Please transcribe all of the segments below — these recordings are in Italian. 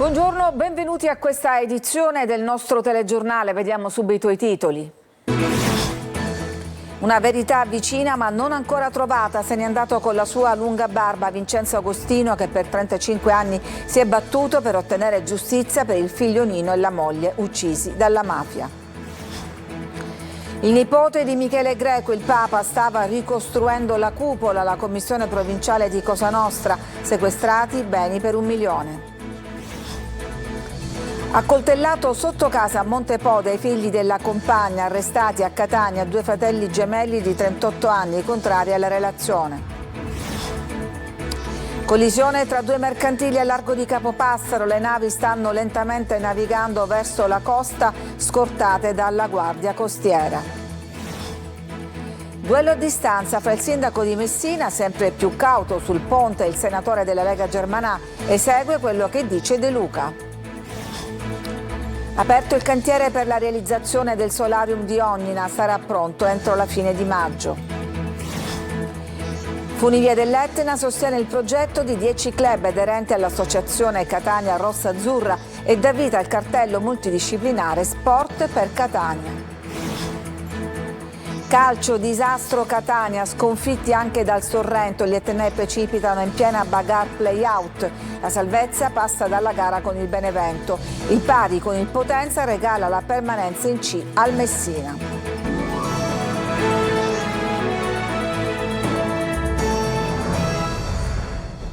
Buongiorno, benvenuti a questa edizione del nostro telegiornale. Vediamo subito i titoli. Una verità vicina ma non ancora trovata. Se n'è andato con la sua lunga barba Vincenzo Agostino, che per 35 anni si è battuto per ottenere giustizia per il figlio Nino e la moglie uccisi dalla mafia. Il nipote di Michele Greco, il Papa, stava ricostruendo la cupola, la commissione provinciale di Cosa Nostra, sequestrati beni per 1 milione. Accoltellato sotto casa a Montepode i figli della compagna, arrestati a Catania 2 fratelli gemelli di 38 anni, contrari alla relazione. Collisione tra 2 mercantili a largo di Capopassaro, le navi stanno lentamente navigando verso la costa, scortate dalla Guardia Costiera. Duello a distanza fra il sindaco di Messina, sempre più cauto sul ponte, e il senatore della Lega Germanà. Esegue quello che dice De Luca. Aperto il cantiere per la realizzazione del solarium di Ognina, sarà pronto entro la fine di maggio. Funivie dell'Etna sostiene il progetto di 10 club aderenti all'associazione Catania Rossa Azzurra e dà vita al cartello multidisciplinare Sport per Catania. Calcio, disastro Catania, sconfitti anche dal Sorrento, gli etnei precipitano in piena bagarre play-out. La salvezza passa dalla gara con il Benevento. Il pari con il Potenza regala la permanenza in C al Messina.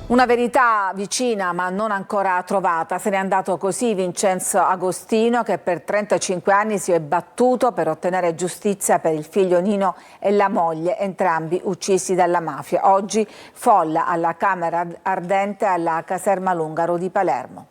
Una verità vicina ma non ancora trovata. Se n'è andato così Vincenzo Agostino, che per 35 anni si è battuto per ottenere giustizia per il figlio Nino e la moglie, entrambi uccisi dalla mafia. Oggi folla alla Camera Ardente alla caserma Lungaro di Palermo.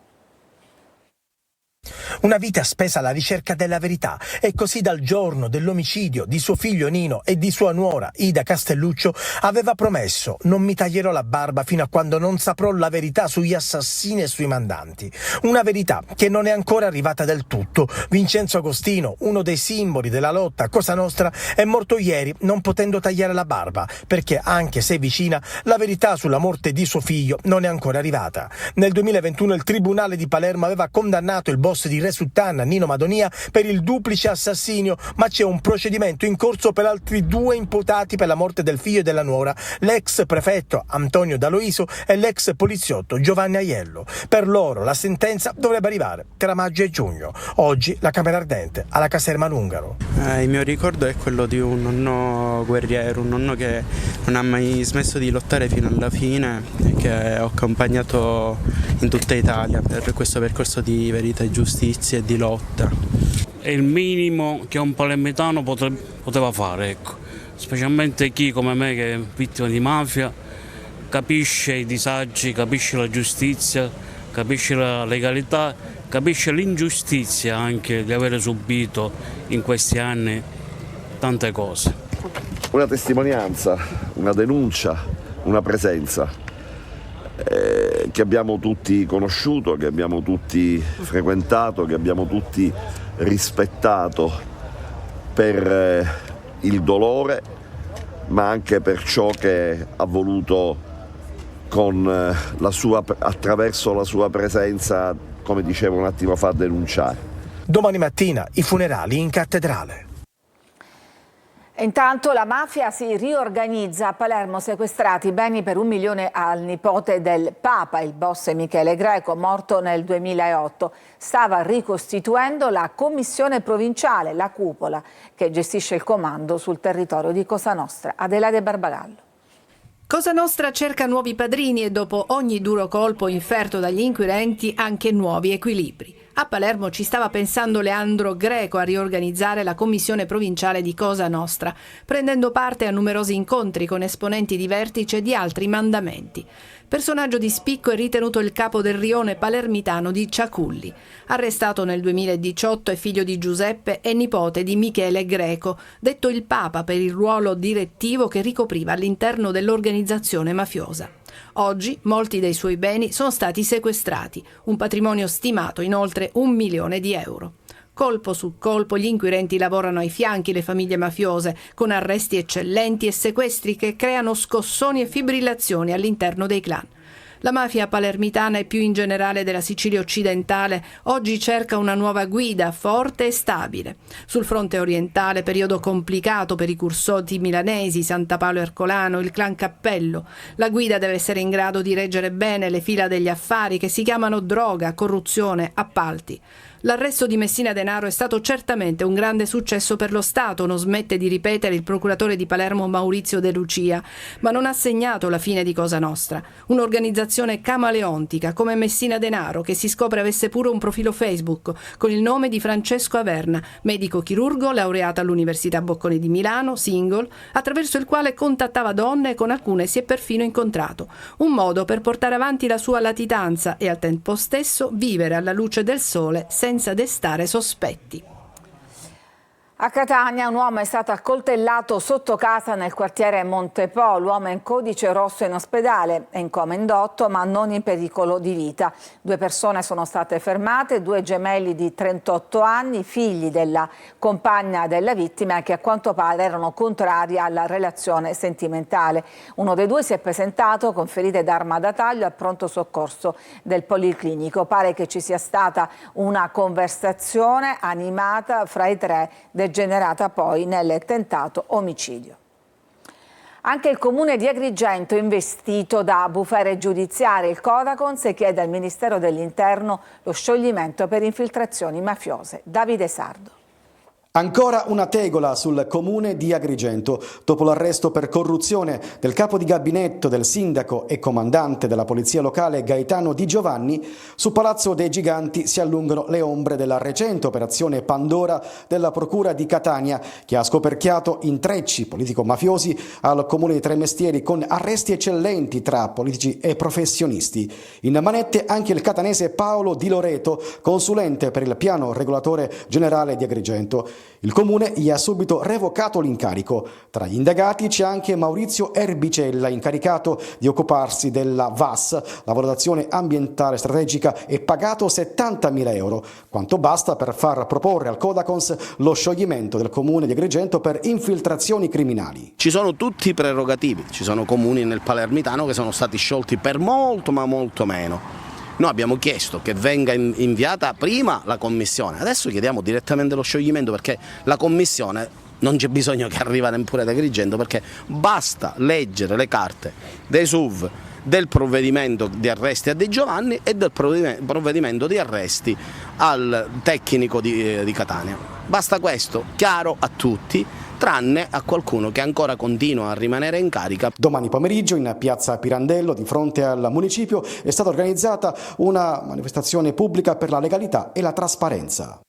Una vita spesa alla ricerca della verità, e così dal giorno dell'omicidio di suo figlio Nino e di sua nuora Ida Castelluccio aveva promesso: non mi taglierò la barba fino a quando non saprò la verità sugli assassini e sui mandanti. Una verità che non è ancora arrivata del tutto. Vincenzo Agostino, uno dei simboli della lotta a Cosa Nostra, è morto ieri non potendo tagliare la barba, perché anche se vicina, la verità sulla morte di suo figlio non è ancora arrivata. Nel 2021 il Tribunale di Palermo aveva condannato il boss di Re Sultana, Nino Madonia, per il duplice assassinio, ma c'è un procedimento in corso per altri 2 imputati per la morte del figlio e della nuora, l'ex prefetto Antonio D'Aloisio e l'ex poliziotto Giovanni Aiello. Per loro la sentenza dovrebbe arrivare tra maggio e giugno. Oggi la Camera Ardente alla caserma Lungaro. Il mio ricordo è quello di un nonno guerriero, un nonno che non ha mai smesso di lottare fino alla fine e che ho accompagnato in tutta Italia per questo percorso di verità e giustizia e di lotta. È il minimo che un palermitano poteva fare, ecco. Specialmente chi come me, che è vittima di mafia, capisce i disagi, capisce la giustizia, capisce la legalità, capisce l'ingiustizia anche di avere subito in questi anni tante cose. Una testimonianza, una denuncia, una presenza che abbiamo tutti conosciuto, che abbiamo tutti frequentato, che abbiamo tutti rispettato per il dolore, ma anche per ciò che ha voluto attraverso la sua presenza, come dicevo un attimo fa, denunciare. Domani mattina i funerali in cattedrale. Intanto la mafia si riorganizza. A Palermo sequestrati beni per 1 milione al nipote del Papa. Il boss Michele Greco, morto nel 2008, stava ricostituendo la commissione provinciale, la cupola, che gestisce il comando sul territorio di Cosa Nostra. Adelaide Barbagallo. Cosa Nostra cerca nuovi padrini e dopo ogni duro colpo inferto dagli inquirenti anche nuovi equilibri. A Palermo ci stava pensando Leandro Greco a riorganizzare la commissione provinciale di Cosa Nostra, prendendo parte a numerosi incontri con esponenti di vertice di altri mandamenti. Personaggio di spicco è ritenuto il capo del rione palermitano di Ciaculli. Arrestato nel 2018, è figlio di Giuseppe e nipote di Michele Greco, detto il Papa per il ruolo direttivo che ricopriva all'interno dell'organizzazione mafiosa. Oggi molti dei suoi beni sono stati sequestrati, un patrimonio stimato in oltre 1 milione di euro. Colpo su colpo gli inquirenti lavorano ai fianchi le famiglie mafiose, con arresti eccellenti e sequestri che creano scossoni e fibrillazioni all'interno dei clan. La mafia palermitana e più in generale della Sicilia occidentale oggi cerca una nuova guida forte e stabile. Sul fronte orientale, periodo complicato per i cursoti milanesi, Santa Paolo Ercolano, il clan Cappello. La guida deve essere in grado di reggere bene le fila degli affari che si chiamano droga, corruzione, appalti. L'arresto di Messina Denaro è stato certamente un grande successo per lo Stato, non smette di ripetere il procuratore di Palermo Maurizio De Lucia, ma non ha segnato la fine di Cosa Nostra. Un'organizzazione camaleontica come Messina Denaro, che si scopre avesse pure un profilo Facebook con il nome di Francesco Averna, medico chirurgo, laureato all'Università Bocconi di Milano, single, attraverso il quale contattava donne e con alcune si è perfino incontrato. Un modo per portare avanti la sua latitanza e al tempo stesso vivere alla luce del sole senza destare sospetti. A Catania un uomo è stato accoltellato sotto casa nel quartiere Montepo. L'uomo è in codice rosso in ospedale, è in coma indotto ma non in pericolo di vita. 2 persone sono state fermate, 2 gemelli di 38 anni, figli della compagna della vittima, che a quanto pare erano contrari alla relazione sentimentale. Uno dei 2 si è presentato con ferite d'arma da taglio al pronto soccorso del Policlinico. Pare che ci sia stata una conversazione animata fra i 3 degenerata poi nel tentato omicidio. Anche il comune di Agrigento è investito da bufere giudiziarie. Il Codacons chiede al Ministero dell'Interno lo scioglimento per infiltrazioni mafiose. Davide Sardo. Ancora una tegola sul comune di Agrigento. Dopo l'arresto per corruzione del capo di gabinetto del sindaco e comandante della polizia locale Gaetano Di Giovanni, su Palazzo dei Giganti si allungano le ombre della recente operazione Pandora della Procura di Catania, che ha scoperchiato intrecci politico-mafiosi al comune di Tremestieri, con arresti eccellenti tra politici e professionisti. In manette anche il catanese Paolo Di Loreto, consulente per il piano regolatore generale di Agrigento. Il comune gli ha subito revocato l'incarico. Tra gli indagati c'è anche Maurizio Erbicella, incaricato di occuparsi della VAS, la valutazione ambientale strategica, e pagato 70.000 euro, quanto basta per far proporre al Codacons lo scioglimento del comune di Agrigento per infiltrazioni criminali. Ci sono tutti i prerogativi, ci sono comuni nel palermitano che sono stati sciolti per molto ma molto meno. Noi abbiamo chiesto che venga inviata prima la commissione, adesso chiediamo direttamente lo scioglimento, perché la commissione non c'è bisogno che arriva neppure ad Agrigento, perché basta leggere le carte dei SUV, del provvedimento di arresti a De Giovanni e del provvedimento di arresti al tecnico di Catania. Basta questo, chiaro a tutti, tranne a qualcuno che ancora continua a rimanere in carica. Domani pomeriggio in piazza Pirandello, di fronte al municipio, è stata organizzata una manifestazione pubblica per la legalità e la trasparenza.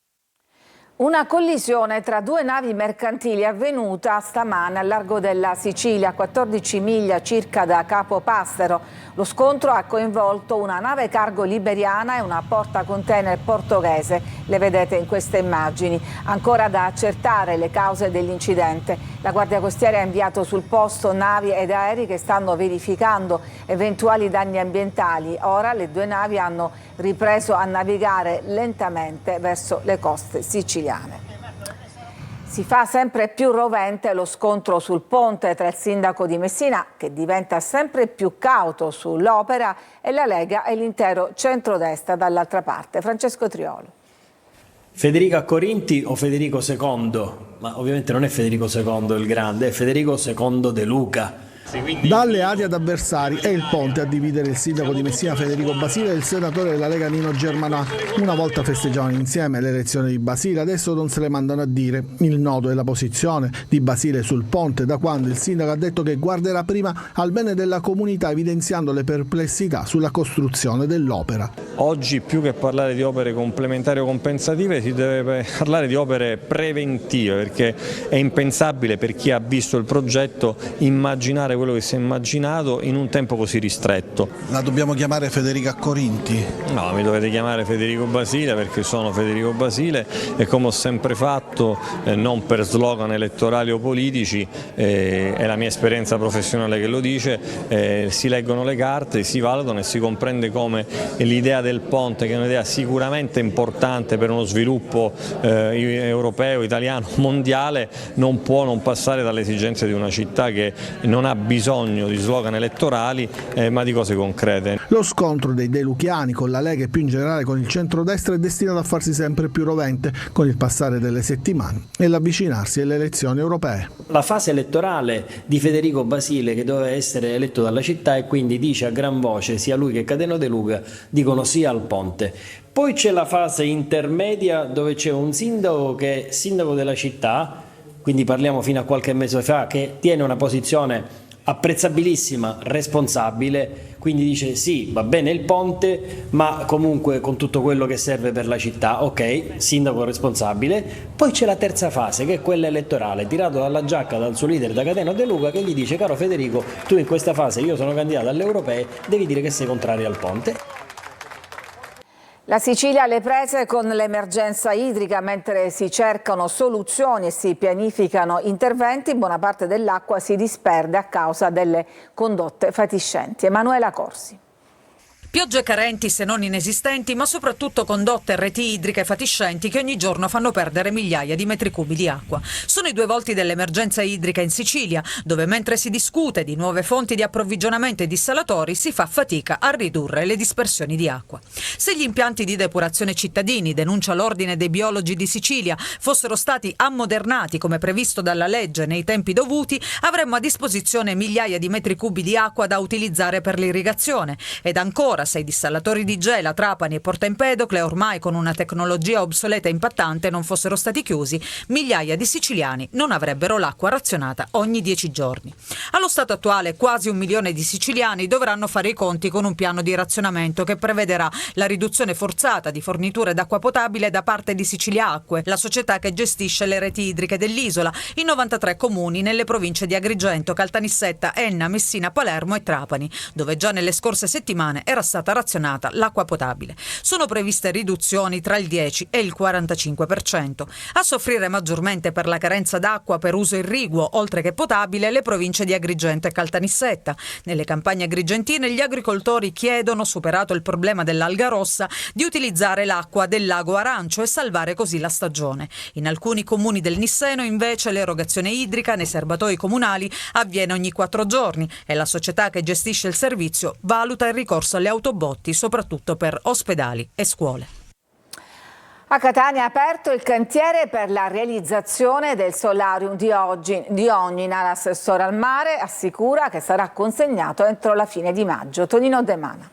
Una collisione tra 2 navi mercantili è avvenuta stamane al largo della Sicilia, a 14 miglia circa da Capo Passero. Lo scontro ha coinvolto una nave cargo liberiana e una portacontainer portoghese. Le vedete in queste immagini. Ancora da accertare le cause dell'incidente. La Guardia Costiera ha inviato sul posto navi ed aerei che stanno verificando eventuali danni ambientali. Ora le 2 navi hanno ripreso a navigare lentamente verso le coste siciliane. Si fa sempre più rovente lo scontro sul ponte tra il sindaco di Messina, che diventa sempre più cauto sull'opera, e la Lega e l'intero centrodestra dall'altra parte. Francesco Triolo. Federico Accorinti o Federico II? Ma ovviamente non è Federico II il grande, è Federico II De Luca. Da alleati ad avversari è il ponte a dividere il sindaco di Messina Federico Basile e il senatore della Lega Nino Germanà. Una volta festeggiavano insieme l'elezione di Basile, adesso non se le mandano a dire. Il nodo è la posizione di Basile sul ponte, da quando il sindaco ha detto che guarderà prima al bene della comunità, evidenziando le perplessità sulla costruzione dell'opera. Oggi, più che parlare di opere complementari o compensative, si deve parlare di opere preventive, perché è impensabile per chi ha visto il progetto immaginare quello che si è immaginato in un tempo così ristretto. La dobbiamo chiamare Federica Accorinti? No, mi dovete chiamare Federico Basile, perché sono Federico Basile e, come ho sempre fatto, non per slogan elettorali o politici, è la mia esperienza professionale che lo dice, si leggono le carte, si valutano e si comprende come l'idea del ponte, che è un'idea sicuramente importante per uno sviluppo europeo, italiano, mondiale, non può non passare dalle esigenze di una città che non ha bisogno di slogan elettorali ma di cose concrete. Lo scontro dei deluchiani con la Lega e più in generale con il centrodestra è destinato a farsi sempre più rovente con il passare delle settimane e l'avvicinarsi alle elezioni europee. La fase elettorale di Federico Basile, che doveva essere eletto dalla città, e quindi dice a gran voce, sia lui che Cateno De Luca dicono sì al ponte. Poi c'è la fase intermedia dove c'è un sindaco che è sindaco della città, quindi parliamo fino a qualche mese fa, che tiene una posizione apprezzabilissima, responsabile, quindi dice sì, va bene il ponte, ma comunque con tutto quello che serve per la città, ok, sindaco responsabile. Poi c'è la terza fase, che è quella elettorale, tirato dalla giacca dal suo leader, da Cateno De Luca, che gli dice: caro Federico, tu in questa fase, io sono candidato alle europee, devi dire che sei contrario al ponte. La Sicilia alle prese con l'emergenza idrica, mentre si cercano soluzioni e si pianificano interventi, buona parte dell'acqua si disperde a causa delle condotte fatiscenti. Emanuela Corsi. Piogge carenti se non inesistenti, ma soprattutto condotte e reti idriche fatiscenti che ogni giorno fanno perdere migliaia di metri cubi di acqua. Sono i due volti dell'emergenza idrica in Sicilia, dove mentre si discute di nuove fonti di approvvigionamento e dissalatori si fa fatica a ridurre le dispersioni di acqua. Se gli impianti di depurazione cittadini, denuncia l'Ordine dei Biologi di Sicilia, fossero stati ammodernati come previsto dalla legge nei tempi dovuti, avremmo a disposizione migliaia di metri cubi di acqua da utilizzare per l'irrigazione. Ed ancora, se i dissalatori di Gela, Trapani e Porta Empedocle, ormai con una tecnologia obsoleta e impattante, non fossero stati chiusi, migliaia di siciliani non avrebbero l'acqua razionata ogni 10 giorni. Allo stato attuale quasi 1 milione di siciliani dovranno fare i conti con un piano di razionamento che prevederà la riduzione forzata di forniture d'acqua potabile da parte di Sicilia Acque, la società che gestisce le reti idriche dell'isola, in 93 comuni nelle province di Agrigento, Caltanissetta, Enna, Messina, Palermo e Trapani, dove già nelle scorse settimane era stata razionata l'acqua potabile. Sono previste riduzioni tra il 10 e il 45%. A soffrire maggiormente per la carenza d'acqua per uso irriguo, oltre che potabile, le province di Agrigento e Caltanissetta. Nelle campagne agrigentine gli agricoltori chiedono, superato il problema dell'alga rossa, di utilizzare l'acqua del lago Arancio e salvare così la stagione. In alcuni comuni del Nisseno invece l'erogazione idrica nei serbatoi comunali avviene ogni 4 giorni e la società che gestisce il servizio valuta il ricorso alle autobotti, soprattutto per ospedali e scuole. A Catania è aperto il cantiere per la realizzazione del solarium di Ognina. L'assessore al mare assicura che sarà consegnato entro la fine di maggio. Tonino De Mana.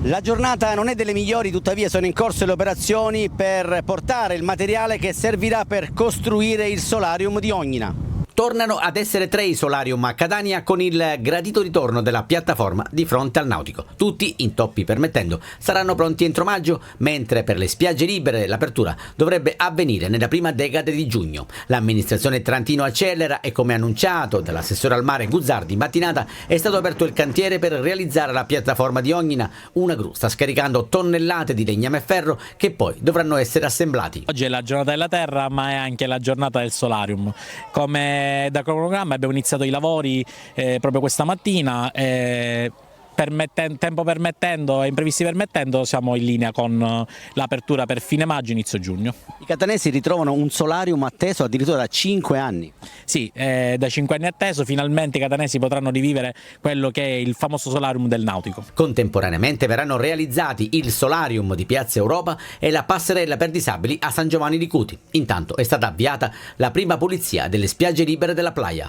La giornata non è delle migliori, tuttavia sono in corso le operazioni per portare il materiale che servirà per costruire il solarium di Ognina. Tornano ad essere 3 i solarium a Catania con il gradito ritorno della piattaforma di fronte al nautico. Tutti, intoppi permettendo, saranno pronti entro maggio, mentre per le spiagge libere l'apertura dovrebbe avvenire nella prima decade di giugno. L'amministrazione Trantino accelera e, come annunciato dall'assessore al mare Guzzardi in mattinata, è stato aperto il cantiere per realizzare la piattaforma di Ognina. Una gru sta scaricando tonnellate di legname e ferro che poi dovranno essere assemblati. Oggi è la giornata della terra, ma è anche la giornata del solarium. Come da cronogramma abbiamo iniziato i lavori proprio questa mattina, tempo permettendo e imprevisti permettendo siamo in linea con l'apertura per fine maggio, inizio giugno. I catanesi ritrovano un solarium atteso addirittura da 5 anni. Sì, da 5 anni atteso, finalmente i catanesi potranno rivivere quello che è il famoso solarium del nautico. Contemporaneamente verranno realizzati il solarium di Piazza Europa e la passerella per disabili a San Giovanni di Cuti. Intanto è stata avviata la prima pulizia delle spiagge libere della playa.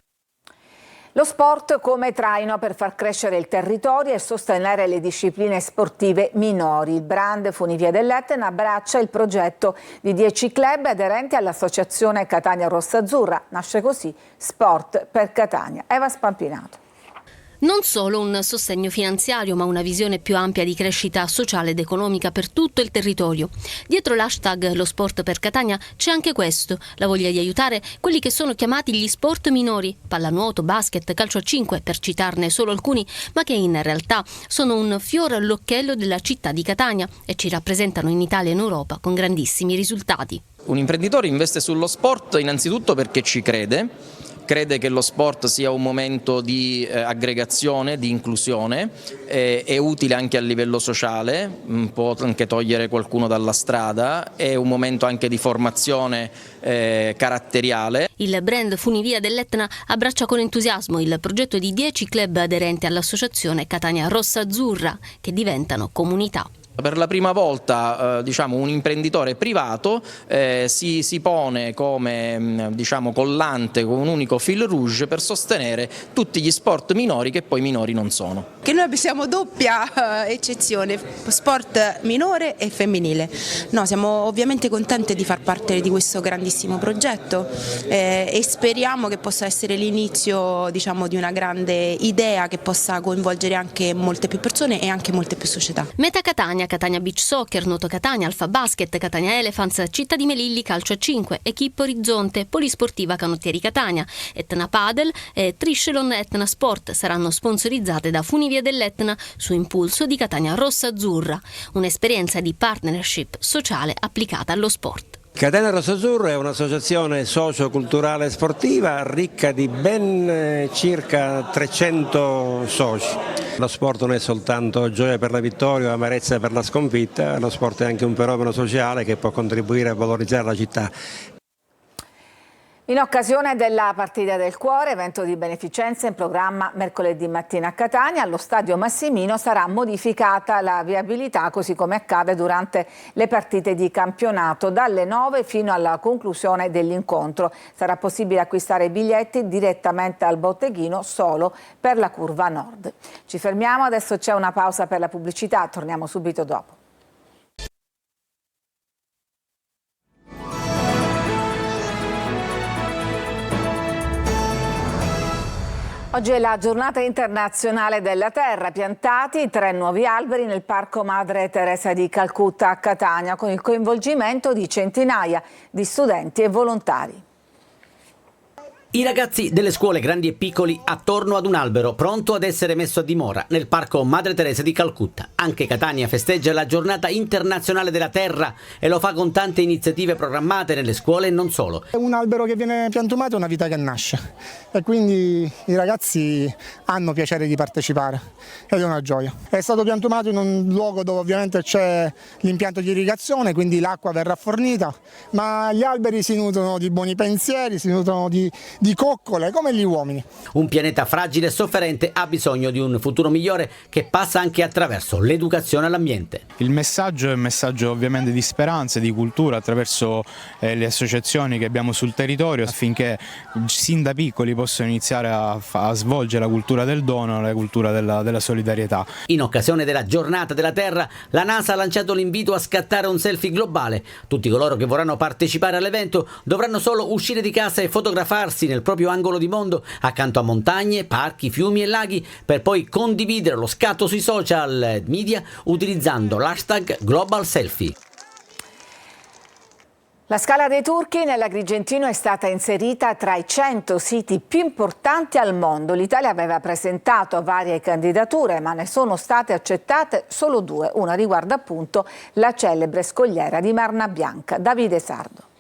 Lo sport come traino per far crescere il territorio e sostenere le discipline sportive minori. Il brand Funivia dell'Etna abbraccia il progetto di 10 club aderenti all'associazione Catania Rossa-Azzurra. Nasce così Sport per Catania. Eva Spampinato. Non solo un sostegno finanziario, ma una visione più ampia di crescita sociale ed economica per tutto il territorio. Dietro l'hashtag Lo Sport per Catania c'è anche questo, la voglia di aiutare quelli che sono chiamati gli sport minori, pallanuoto, basket, calcio a 5, per citarne solo alcuni, ma che in realtà sono un fiore all'occhiello della città di Catania e ci rappresentano in Italia e in Europa con grandissimi risultati. Un imprenditore investe sullo sport innanzitutto perché ci crede, crede che lo sport sia un momento di aggregazione, di inclusione, è utile anche a livello sociale, può anche togliere qualcuno dalla strada, è un momento anche di formazione caratteriale. Il brand Funivia dell'Etna abbraccia con entusiasmo il progetto di 10 club aderenti all'associazione Catania Rossa Azzurra, che diventano comunità. Per la prima volta un imprenditore privato si pone come collante con un unico fil rouge per sostenere tutti gli sport minori che poi minori non sono. Che noi siamo doppia eccezione, sport minore e femminile. No, siamo ovviamente contenti di far parte di questo grandissimo progetto e speriamo che possa essere l'inizio di una grande idea che possa coinvolgere anche molte più persone e anche molte più società. Meta Catania, Catania Beach Soccer, Nuoto Catania, Alfa Basket, Catania Elephants, Città di Melilli Calcio a 5, Equipe Orizzonte, Polisportiva Canottieri Catania, Etna Padel e Triscelon Etna Sport saranno sponsorizzate da Funivia dell'Etna su impulso di Catania Rossa Azzurra, un'esperienza di partnership sociale applicata allo sport. Catania Rossa Azzurra è un'associazione socio-culturale sportiva ricca di ben circa 300 soci. Lo sport non è soltanto gioia per la vittoria o amarezza per la sconfitta, lo sport è anche un fenomeno sociale che può contribuire a valorizzare la città. In occasione della Partita del Cuore, evento di beneficenza in programma mercoledì mattina a Catania, allo Stadio Massimino sarà modificata la viabilità, così come accade durante le partite di campionato. Dalle 9 fino alla conclusione dell'incontro sarà possibile acquistare i biglietti direttamente al botteghino solo per la curva nord. Ci fermiamo, adesso c'è una pausa per la pubblicità, torniamo subito dopo. Oggi è la giornata internazionale della terra, piantati 3 nuovi alberi nel Parco Madre Teresa di Calcutta a Catania con il coinvolgimento di centinaia di studenti e volontari. I ragazzi delle scuole grandi e piccoli attorno ad un albero pronto ad essere messo a dimora nel Parco Madre Teresa di Calcutta. Anche Catania festeggia la giornata internazionale della terra e lo fa con tante iniziative programmate nelle scuole e non solo. Un albero che viene piantumato è una vita che nasce e quindi i ragazzi hanno piacere di partecipare ed è una gioia. È stato piantumato in un luogo dove ovviamente c'è l'impianto di irrigazione, quindi l'acqua verrà fornita, ma gli alberi si nutrono di buoni pensieri, si nutrono di coccole come gli uomini. Un pianeta fragile e sofferente ha bisogno di un futuro migliore che passa anche attraverso l'educazione all'ambiente. Il messaggio è un messaggio ovviamente di speranza e di cultura attraverso le associazioni che abbiamo sul territorio affinché sin da piccoli possano iniziare a svolgere la cultura del dono, la cultura della solidarietà. In occasione della giornata della terra, la NASA ha lanciato l'invito a scattare un selfie globale. Tutti coloro che vorranno partecipare all'evento dovranno solo uscire di casa e fotografarsi nel proprio angolo di mondo accanto a montagne, parchi, fiumi e laghi per poi condividere lo scatto sui social media utilizzando l'hashtag Global Selfie. La Scala dei Turchi nell'Agrigentino è stata inserita tra i 100 siti più importanti al mondo. L'Italia aveva presentato varie candidature, ma ne sono state accettate solo 2. Una riguarda appunto la celebre scogliera di Marna Bianca. Davide Sardo.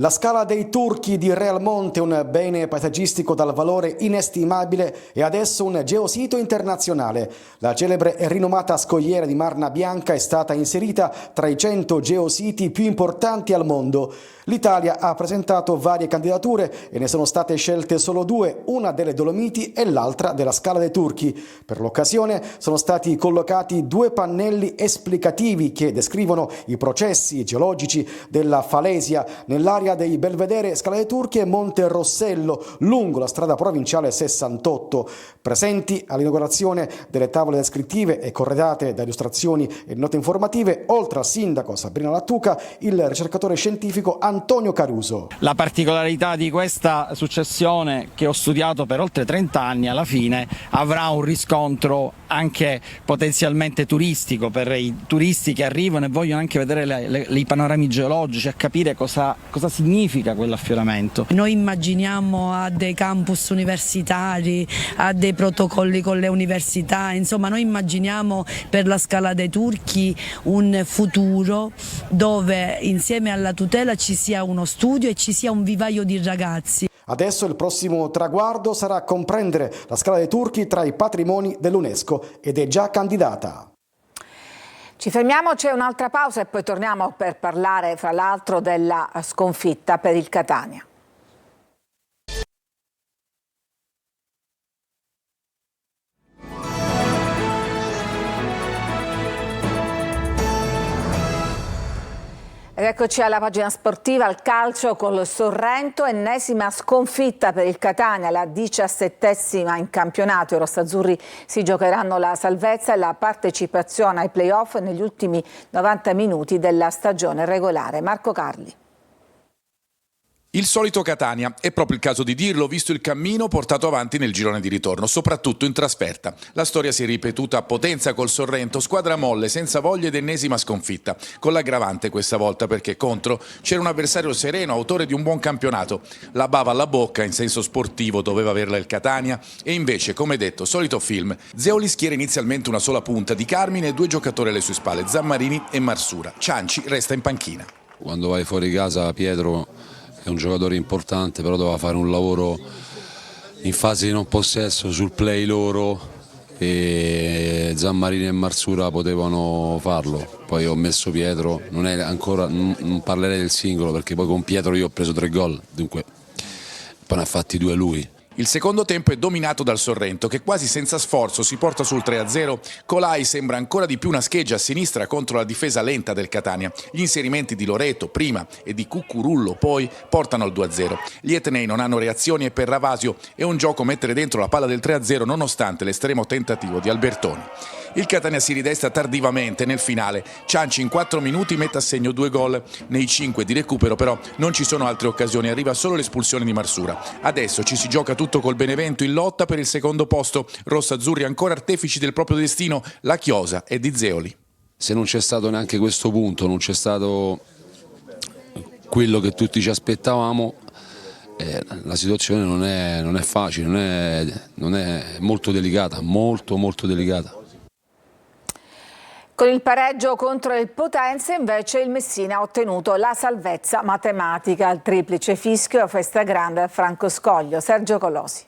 La Scala dei Turchi di Realmonte, un bene paesaggistico dal valore inestimabile, è adesso un geosito internazionale. La celebre e rinomata scogliera di Marna Bianca è stata inserita tra i 100 geositi più importanti al mondo. L'Italia ha presentato varie candidature e ne sono state scelte solo 2, una delle Dolomiti e l'altra della Scala dei Turchi. Per l'occasione sono stati collocati 2 pannelli esplicativi che descrivono i processi geologici della falesia nell'area dei Belvedere Scala dei Turchi e Monte Rossello, lungo la strada provinciale 68. Presenti all'inaugurazione delle tavole descrittive e corredate da illustrazioni e note informative, oltre al sindaco Sabrina Lattuca, il ricercatore scientifico Antonio Caruso. La particolarità di questa successione, che ho studiato per oltre 30 anni, alla fine avrà un riscontro anche potenzialmente turistico per i turisti che arrivano e vogliono anche vedere i panorami geologici, a capire cosa significa quell'affioramento. Noi immaginiamo a dei campus universitari, a dei protocolli con le università, insomma noi immaginiamo per la Scala dei Turchi un futuro dove insieme alla tutela ci sia uno studio e ci sia un vivaio di ragazzi. Adesso il prossimo traguardo sarà comprendere la Scala dei Turchi tra i patrimoni dell'UNESCO ed è già candidata. Ci fermiamo, c'è un'altra pausa e poi torniamo per parlare fra l'altro della sconfitta per il Catania. Ed eccoci alla pagina sportiva, al calcio con il Sorrento, ennesima sconfitta per il Catania, la 17ª in campionato. I rossazzurri si giocheranno la salvezza e la partecipazione ai play-off negli ultimi 90 minuti della stagione regolare. Marco Carli. Il solito Catania, è proprio il caso di dirlo, visto il cammino portato avanti nel girone di ritorno, soprattutto in trasferta. La storia si è ripetuta a potenza col Sorrento, squadra molle, senza voglia ed ennesima sconfitta, con l'aggravante questa volta perché contro c'era un avversario sereno, autore di un buon campionato. La bava alla bocca, in senso sportivo doveva averla il Catania, e invece, come detto, solito film. Zeoli schiera inizialmente una sola punta di Carmine e 2 giocatori alle sue spalle, Zammarini e Marsura. Cianci resta in panchina. Quando vai fuori casa, Pietro è un giocatore importante, però doveva fare un lavoro in fase di non possesso sul play loro, e Zammarini e Marsura potevano farlo. Poi ho messo Pietro, non parlerei del singolo perché poi con Pietro io ho preso 3 gol, dunque poi ne ha fatti 2 lui. Il secondo tempo è dominato dal Sorrento che quasi senza sforzo si porta sul 3-0. Colai sembra ancora di più una scheggia a sinistra contro la difesa lenta del Catania. Gli inserimenti di Loreto prima e di Cucurullo poi portano al 2-0. Gli etnei non hanno reazioni e per Ravasio è un gioco mettere dentro la palla del 3-0 nonostante l'estremo tentativo di Albertoni. Il Catania si ridesta tardivamente nel finale. Cianci in 4 minuti mette a segno 2 gol. Nei 5 di recupero però non ci sono altre occasioni, arriva solo l'espulsione di Marsura. Adesso ci si gioca tutto col Benevento in lotta per il secondo posto. Rossazzurri ancora artefici del proprio destino. La chiosa è di Zeoli. Se non c'è stato neanche questo punto, non c'è stato quello che tutti ci aspettavamo, la situazione non è facile, non è molto delicata, molto delicata. Con il pareggio contro il Potenza invece il Messina ha ottenuto la salvezza matematica al triplice fischio festa grande al Franco Scoglio. Sergio Colosi.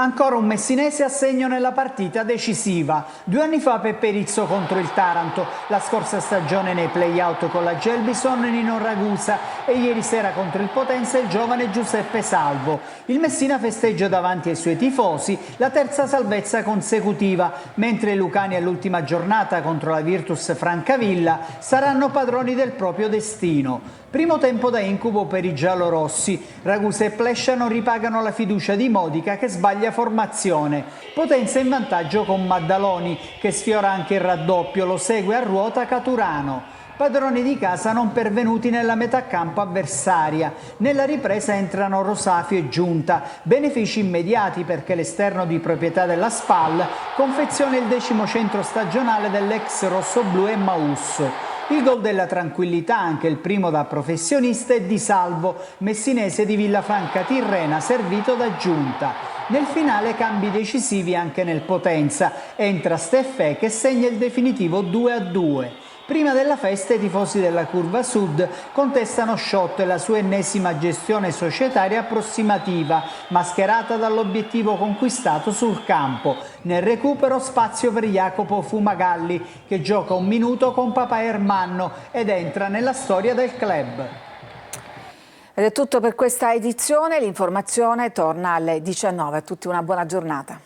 Ancora un messinese a segno nella partita decisiva. 2 anni fa Pepperizzo contro il Taranto, la scorsa stagione nei play-out con la Gelbison Nino Ragusa e ieri sera contro il Potenza il giovane Giuseppe Salvo. Il Messina festeggia davanti ai suoi tifosi la terza salvezza consecutiva, mentre i lucani all'ultima giornata contro la Virtus Francavilla saranno padroni del proprio destino. Primo tempo da incubo per i giallorossi. Ragusa e Plescia non ripagano la fiducia di Modica che sbaglia formazione. Potenza in vantaggio con Maddaloni che sfiora anche il raddoppio, lo segue a ruota Caturano. Padroni di casa non pervenuti nella metà campo avversaria. Nella ripresa entrano Rosafio e Giunta, benefici immediati perché l'esterno di proprietà della SPAL confeziona il 10° centro stagionale dell'ex rossoblù e Mausso. Il gol della tranquillità, anche il primo da professionista, è di Salvo, messinese di Villafranca Tirrena, servito da Giunta. Nel finale cambi decisivi anche nel Potenza. Entra Steffè che segna il definitivo 2-2. Prima della festa i tifosi della Curva Sud contestano Sciotto e la sua ennesima gestione societaria approssimativa, mascherata dall'obiettivo conquistato sul campo. Nel recupero spazio per Jacopo Fumagalli, che gioca 1 minuto con papà Ermanno ed entra nella storia del club. Ed è tutto per questa edizione, l'informazione torna alle 19. A tutti una buona giornata.